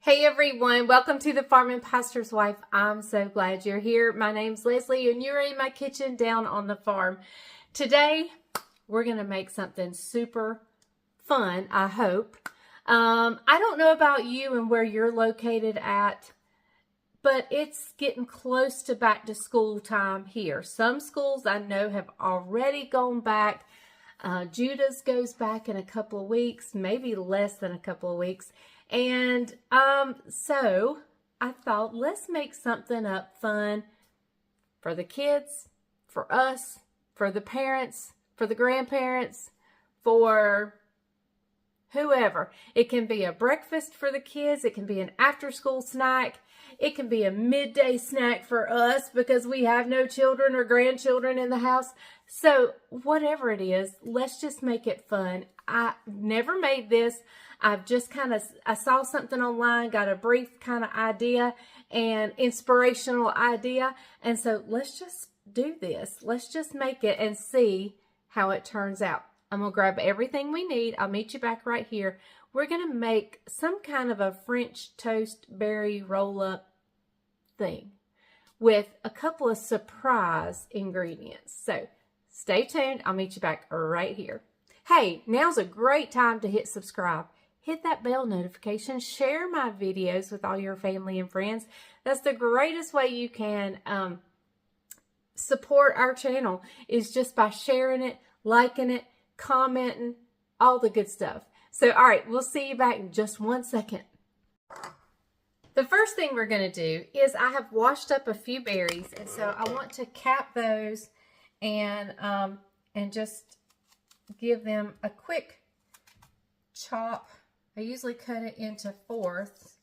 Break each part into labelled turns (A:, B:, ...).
A: Hey everyone, welcome to the Farm and Pastor's Wife. I'm so glad you're here. My name's Leslie and you're in my kitchen down on the farm. Today, we're going to make something super fun, I hope. I don't know about you and where you're located at, but it's getting close to back to school time here. Some schools I know have already gone back. Judah's goes back in a couple of weeks, maybe less than a couple of weeks. And so I thought, let's make something up fun for the kids, for us, for the parents, for the grandparents, for whoever. It can be a breakfast for the kids. It can be an after-school snack. It can be a midday snack for us because we have no children or grandchildren in the house. So whatever it is, let's just make it fun. I never made this. I've just I saw something online, got a brief kind of idea and inspirational idea. And so let's just do this. Let's just make it and see how it turns out. I'm going to grab everything we need. I'll meet you back right here. We're going to make some kind of a French toast berry roll-up thing with a couple of surprise ingredients. So stay tuned. I'll meet you back right here. Hey, now's a great time to hit subscribe. Hit that bell notification. Share my videos with all your family and friends. That's the greatest way you can support our channel, is just by sharing it, liking it, commenting, all the good stuff. So, all right, we'll see you back in just 1 second. The first thing we're going to do is I have washed up a few berries, and so I want to cap those and just give them a quick chop. I usually cut it into fourths,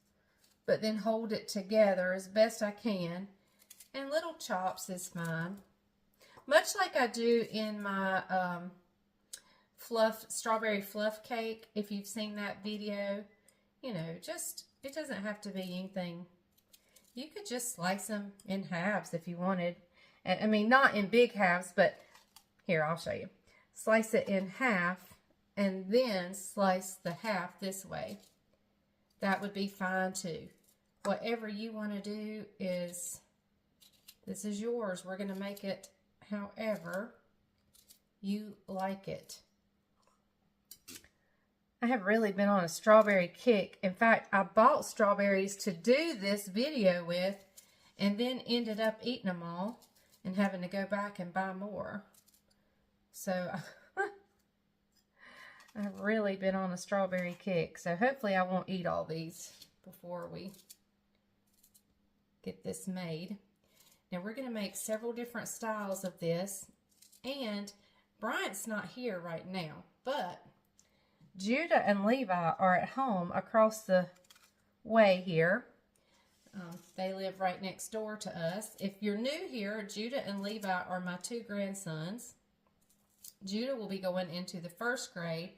A: but then hold it together as best I can. And little chops is fine. Much like I do in my strawberry fluff cake, if you've seen that video, you know, it doesn't have to be anything. You could just slice them in halves if you wanted. And I mean, not in big halves, but here, I'll show you. Slice it in half and then slice the half this way. That would be fine too. Whatever you want to do is, this is yours. We're going to make it however you like it. I have really been on a strawberry kick. In fact, I bought strawberries to do this video with and then ended up eating them all and having to go back and buy more. So I've really been on a strawberry kick. So hopefully I won't eat all these before we get this made. Now we're going to make several different styles of this. And Bryant's not here right now, but Judah and Levi are at home across the way here. They live right next door to us. If you're new here, Judah and Levi are my two grandsons. Judah will be going into the 1st grade.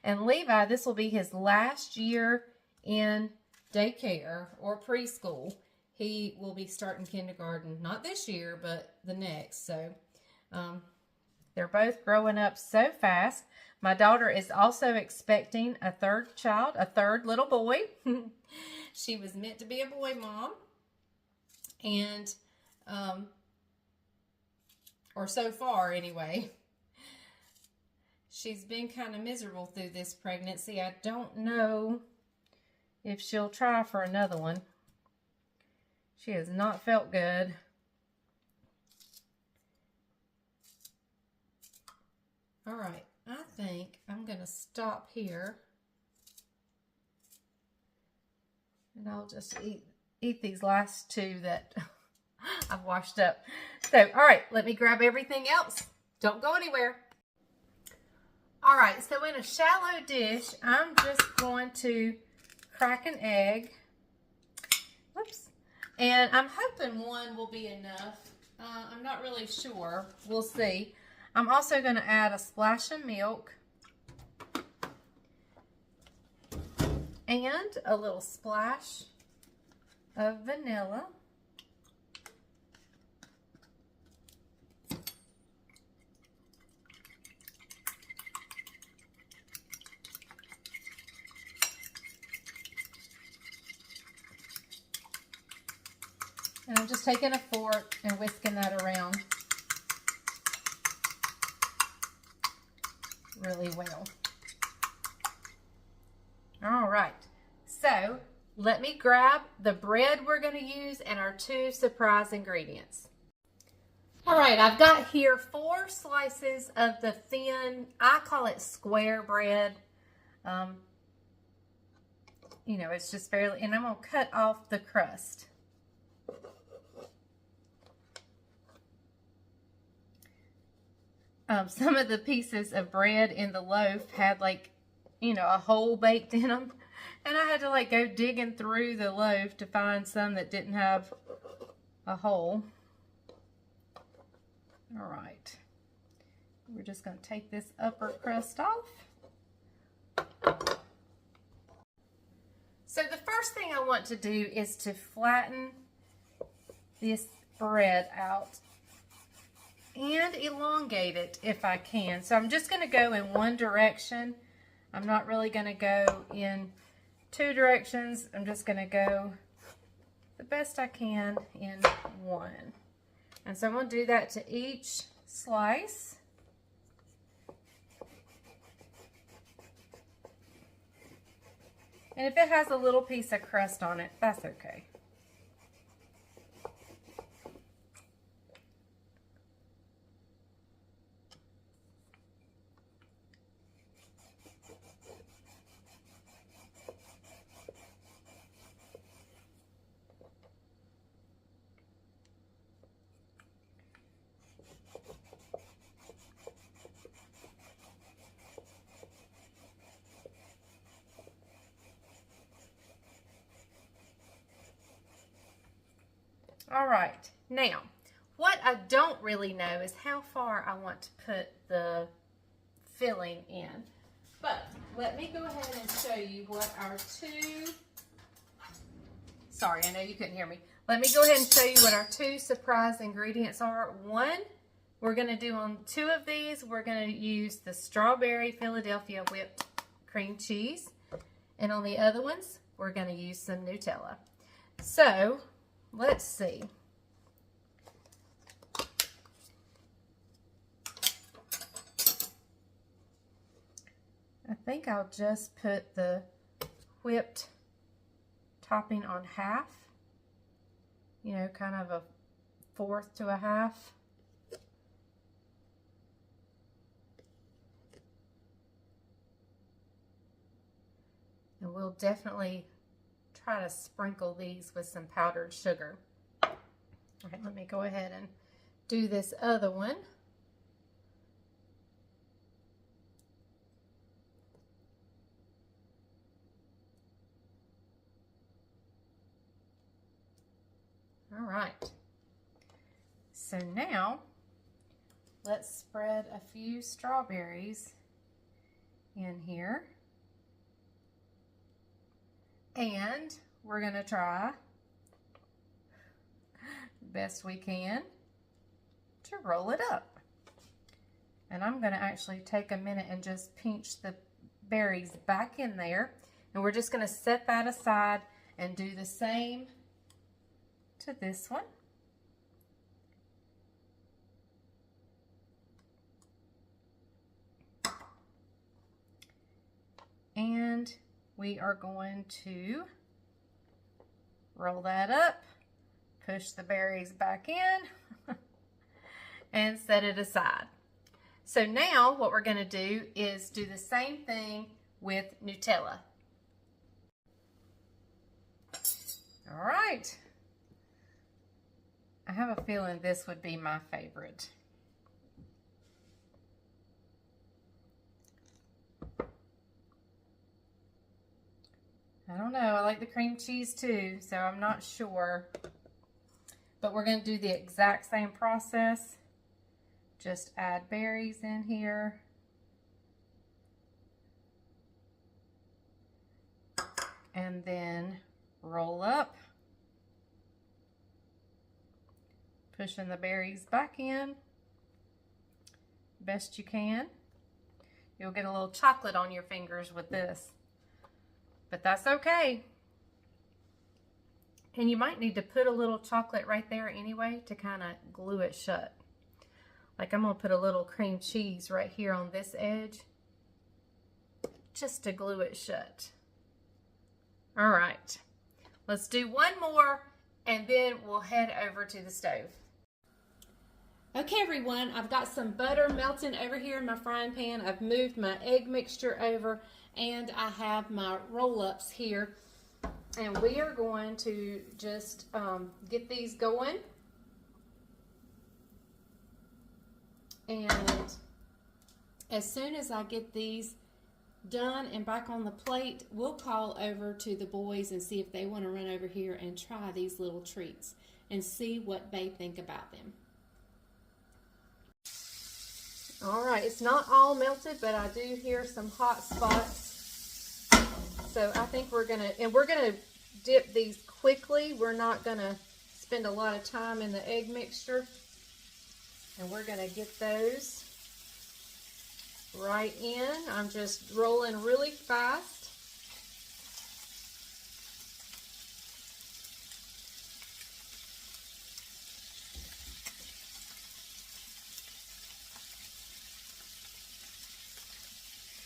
A: And Levi, this will be his last year in daycare or preschool. He will be starting kindergarten, not this year, but the next. So they're both growing up so fast. My daughter is also expecting a 3rd child, a 3rd little boy. She was meant to be a boy mom. And, or so far anyway. She's been kind of miserable through this pregnancy. I don't know if she'll try for another one. She has not felt good. All right, I think I'm going to stop here. And I'll just eat these last two that I've washed up. So, all right, let me grab everything else. Don't go anywhere. All right, so in a shallow dish, I'm just going to crack an egg. Whoops. And I'm hoping one will be enough. I'm not really sure. We'll see. I'm also going to add a splash of milk and a little splash of vanilla. And I'm just taking a fork and whisking that around really well. All right, so let me grab the bread we're going to use and our 2 surprise ingredients. All right, I've got here 4 slices of the thin, I call it square bread. You know, it's just barely, and I'm going to cut off the crust. Some of the pieces of bread in the loaf had, like, you know, a hole baked in them. And I had to, like, go digging through the loaf to find some that didn't have a hole. All right. We're just going to take this upper crust off. So the first thing I want to do is to flatten this bread out and elongate it if I can. So I'm just going to go in one direction. I'm not really going to go in 2 directions. I'm just going to go the best I can in one. And so I'm going to do that to each slice. And if it has a little piece of crust on it, that's okay. All right, now, what I don't really know is how far I want to put the filling in. But let me go ahead and show you what our 2, sorry, I know you couldn't hear me. Let me go ahead and show you what our 2 surprise ingredients are. One, we're gonna do on 2 of these, we're gonna use the strawberry Philadelphia whipped cream cheese. And on the other ones, we're gonna use some Nutella. So, let's see. I think I'll just put the whipped topping on half. You know, kind of a 1/4 to a half. And we'll definitely try to sprinkle these with some powdered sugar. All right, let me go ahead and do this other one. All right. So now let's spread a few strawberries in here. And we're going to try best we can to roll it up. And I'm going to actually take a minute and just pinch the berries back in there. And we're just going to set that aside and do the same to this one. And we are going to roll that up, push the berries back in, and set it aside. So now what we're going to do is do the same thing with Nutella. All right. I have a feeling this would be my favorite. I don't know, I like the cream cheese too, so I'm not sure. But we're going to do the exact same process. Just add berries in here. And then roll up. Pushing the berries back in best you can. You'll get a little chocolate on your fingers with this, but that's okay. And you might need to put a little chocolate right there anyway to kind of glue it shut. Like I'm going to put a little cream cheese right here on this edge just to glue it shut. All right, let's do one more and then we'll head over to the stove. Okay everyone, I've got some butter melting over here in my frying pan. I've moved my egg mixture over and I have my roll-ups here. And we are going to just get these going. And as soon as I get these done and back on the plate, we'll call over to the boys and see if they want to run over here and try these little treats and see what they think about them. All right, it's not all melted, but I do hear some hot spots. So I think we're gonna dip these quickly. We're not gonna spend a lot of time in the egg mixture. And we're gonna get those right in. I'm just rolling really fast.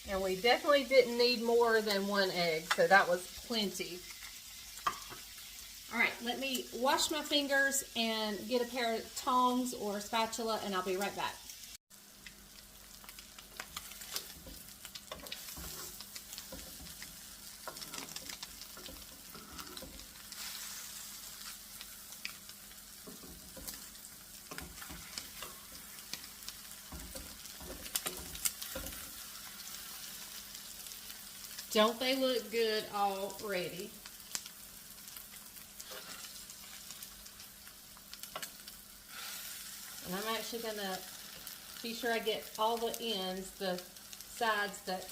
A: And we definitely didn't need more than one egg, so that was plenty. All right, let me wash my fingers and get a pair of tongs or a spatula, and I'll be right back. Don't they look good already? And I'm actually going to be sure I get all the ends, the sides that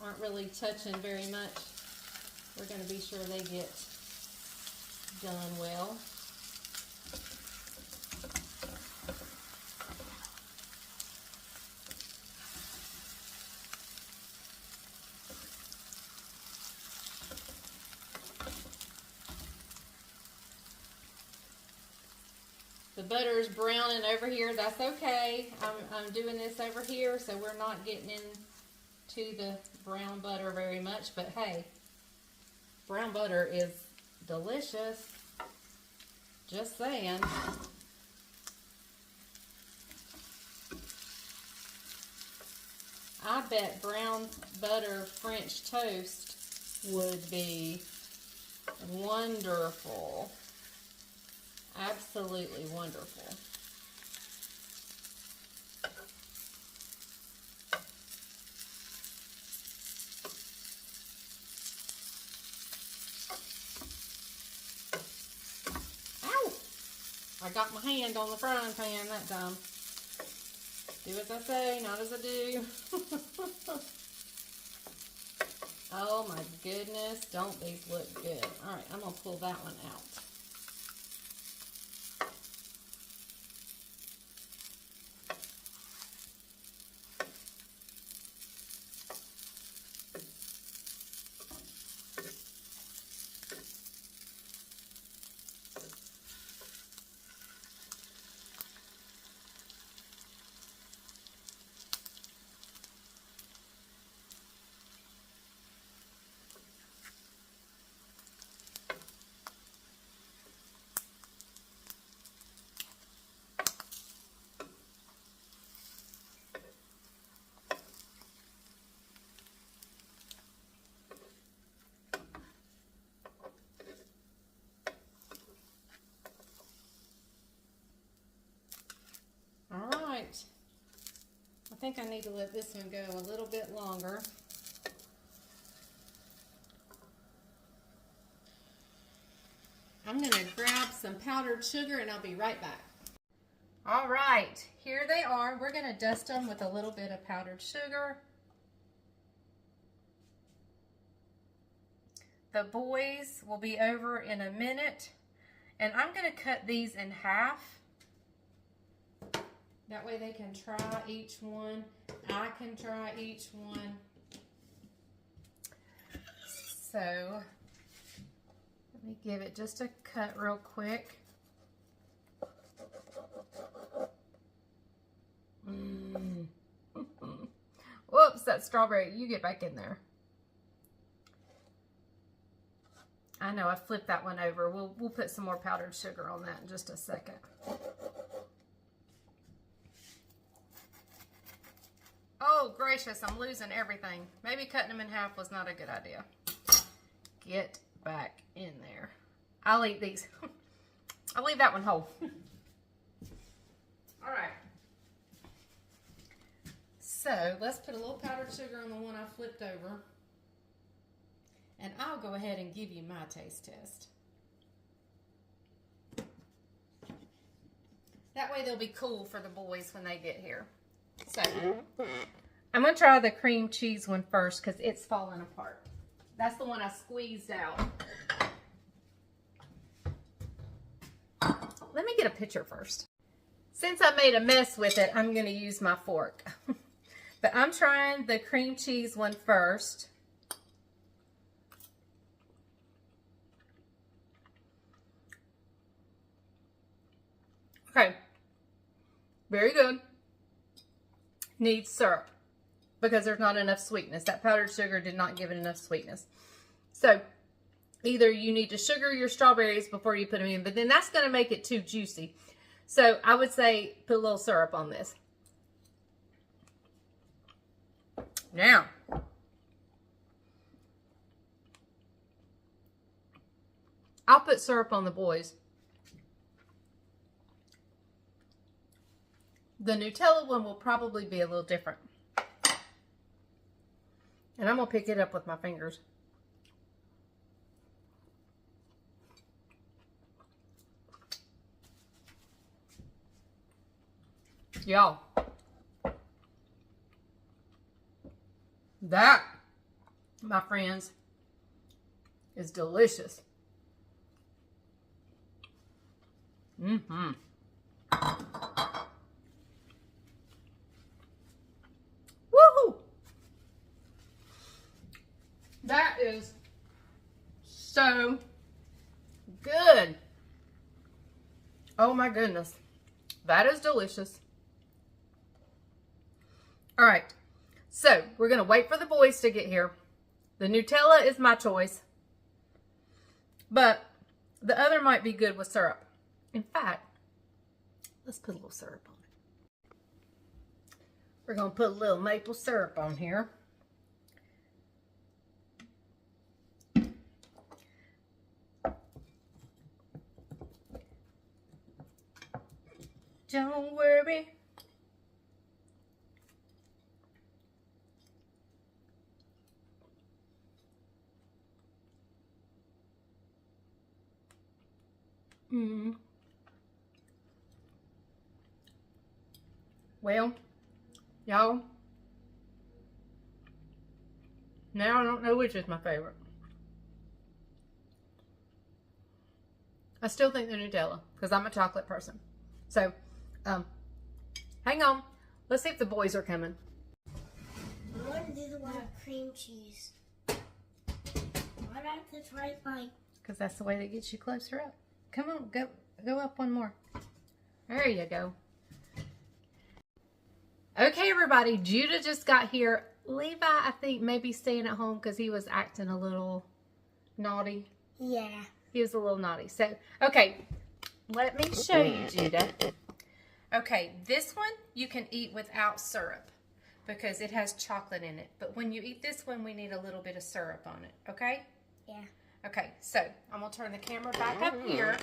A: aren't really touching very much. We're going to be sure they get done well. The butter is browning over here. That's okay. I'm doing this over here, so we're not getting into the brown butter very much. But hey, brown butter is delicious. Just saying. I bet brown butter French toast would be wonderful. Absolutely wonderful. Ow! I got my hand on the frying pan that time. Do as I say, not as I do. Oh my goodness, don't these look good. All right, I'm gonna pull that one out. I think I need to let this one go a little bit longer. I'm going to grab some powdered sugar and I'll be right back. All right, here they are. We're going to dust them with a little bit of powdered sugar. The boys will be over in a minute, and I'm going to cut these in half. That way they can try each one. I can try each one. So Let me give it just a cut real quick. Whoops, that strawberry. You get back in there. I know, I flipped that one over. We'll put some more powdered sugar on that in just a second. Oh, gracious, I'm losing everything. Maybe cutting them in half was not a good idea. Get back in there. I'll eat these. I'll leave that one whole. All right. So, let's put a little powdered sugar on the one I flipped over. And I'll go ahead and give you my taste test. That way they'll be cool for the boys when they get here. So, I'm going to try the cream cheese one first because it's falling apart. That's the one I squeezed out. Let me get a picture first. Since I made a mess with it, I'm going to use my fork. But I'm trying the cream cheese one first. Okay, very good. Needs syrup because there's not enough sweetness. That powdered sugar did not give it enough sweetness. So either you need to sugar your strawberries before you put them in, but then that's going to make it too juicy. So I would say put a little syrup on this. Now, I'll put syrup on the boys. The Nutella one will probably be a little different. And I'm going to pick it up with my fingers. Y'all, that, my friends, is delicious. Mm-hmm. Woohoo! That is so good. Oh my goodness. That is delicious. All right. So, we're going to wait for the boys to get here. The Nutella is my choice. But the other might be good with syrup. In fact, let's put a little syrup on it. We're going to put a little maple syrup on here. Don't worry. Well, y'all, now I don't know which is my favorite. I still think the Nutella because I'm a chocolate person. So, hang on. Let's see if the boys are coming.
B: I want to do the one with cream cheese. Why not this right line?
A: Because that's the way that gets you closer up. Come on, go up one more. There you go. Okay, everybody, Judah just got here. Levi, I think, maybe staying at home because he was acting a little naughty.
B: Yeah.
A: He was a little naughty. So, okay, let me show you, Judah. Okay, this one you can eat without syrup because it has chocolate in it. But when you eat this one, we need a little bit of syrup on it, okay?
B: Yeah.
A: Okay, so I'm going to turn the camera back up here.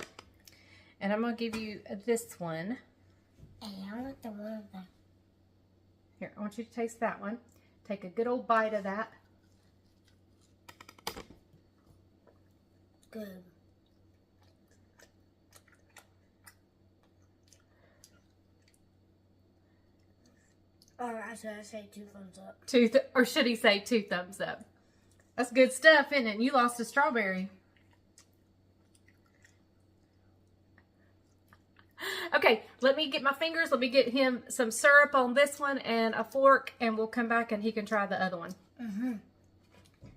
A: And I'm going to give you this one.
B: Hey, I want the one of them.
A: Here, I want you to taste that one. Take a good old bite of that.
B: Good. Or should I say 2 thumbs up?
A: Or should he say 2 thumbs up? That's good stuff, isn't it? And you lost a strawberry. Okay, let me get my fingers. Let me get him some syrup on this one and a fork, and we'll come back and he can try the other one.
B: Mm-hmm.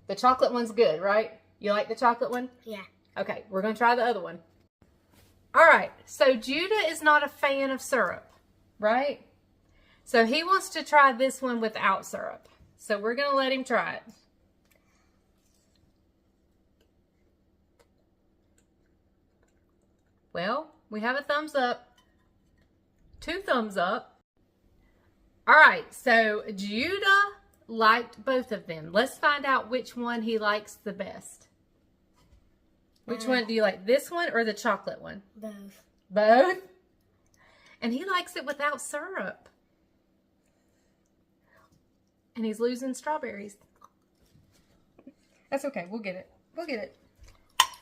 A: The chocolate one's good, right? You like the chocolate one?
B: Yeah.
A: Okay, we're going to try the other one. All right, so Judah is not a fan of syrup, right? So he wants to try this one without syrup. So we're going to let him try it. Well, we have a thumbs up. 2 thumbs up. All right, so Judah liked both of them. Let's find out which one he likes the best. Which one do you like? This one or the chocolate one?
B: Both.
A: Both? And he likes it without syrup. And he's losing strawberries. That's okay. We'll get it. We'll get it.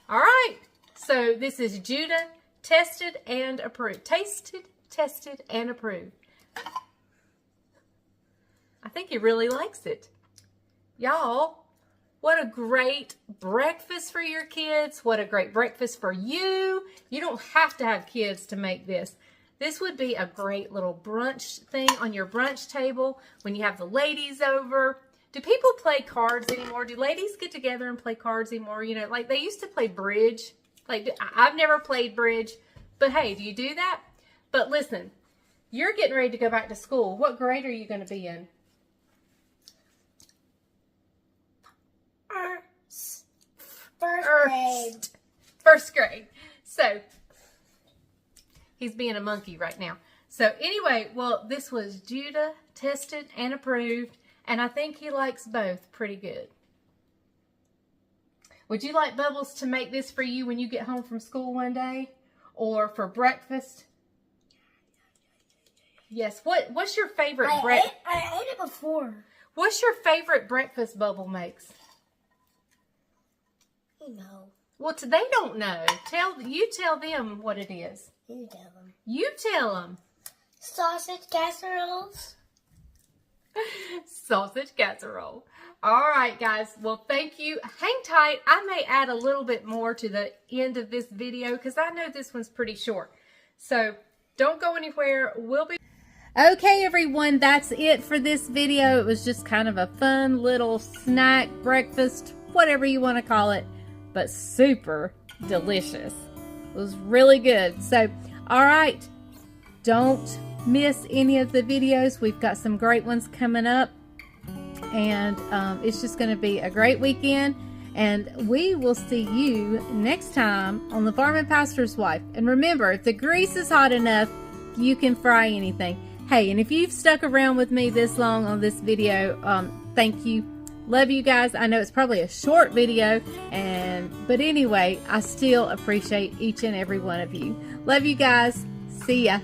A: All right. So this is Judah, tested and approved. Tasted, tested, and approved. I think he really likes it. Y'all, what a great breakfast for your kids. What a great breakfast for you. You don't have to have kids to make this. This would be a great little brunch thing on your brunch table when you have the ladies over. Do people play cards anymore? Do ladies get together and play cards anymore? You know, like they used to play bridge. Like, I've never played bridge. But hey, do you do that? But listen, you're getting ready to go back to school. What grade are you going to be in?
B: First grade.
A: First grade. So, he's being a monkey right now. So, anyway, well, this was Judah, tested and approved. And I think he likes both pretty good. Would you like Bubbles to make this for you when you get home from school one day? Or for breakfast? Yes. What's your favorite breakfast?
B: I ate it before.
A: What's your favorite breakfast Bubble makes?
B: You know.
A: Well, they don't know. You tell them what it is.
B: You tell them.
A: You tell them.
B: Sausage casseroles.
A: Sausage casserole. All right, guys. Well, thank you. Hang tight. I may add a little bit more to the end of this video because I know this one's pretty short. So don't go anywhere. We'll be... Okay, everyone. That's it for this video. It was just kind of a fun little snack, breakfast, whatever you want to call it, but super delicious. It was really good. So, all right. Don't miss any of the videos. We've got some great ones coming up. And it's just going to be a great weekend. And we will see you next time on The Farm and Pastor's Wife. And remember, if the grease is hot enough, you can fry anything. Hey, and if you've stuck around with me this long on this video, thank you. Love you guys. I know it's probably a short video, but anyway, I still appreciate each and every one of you. Love you guys. See ya.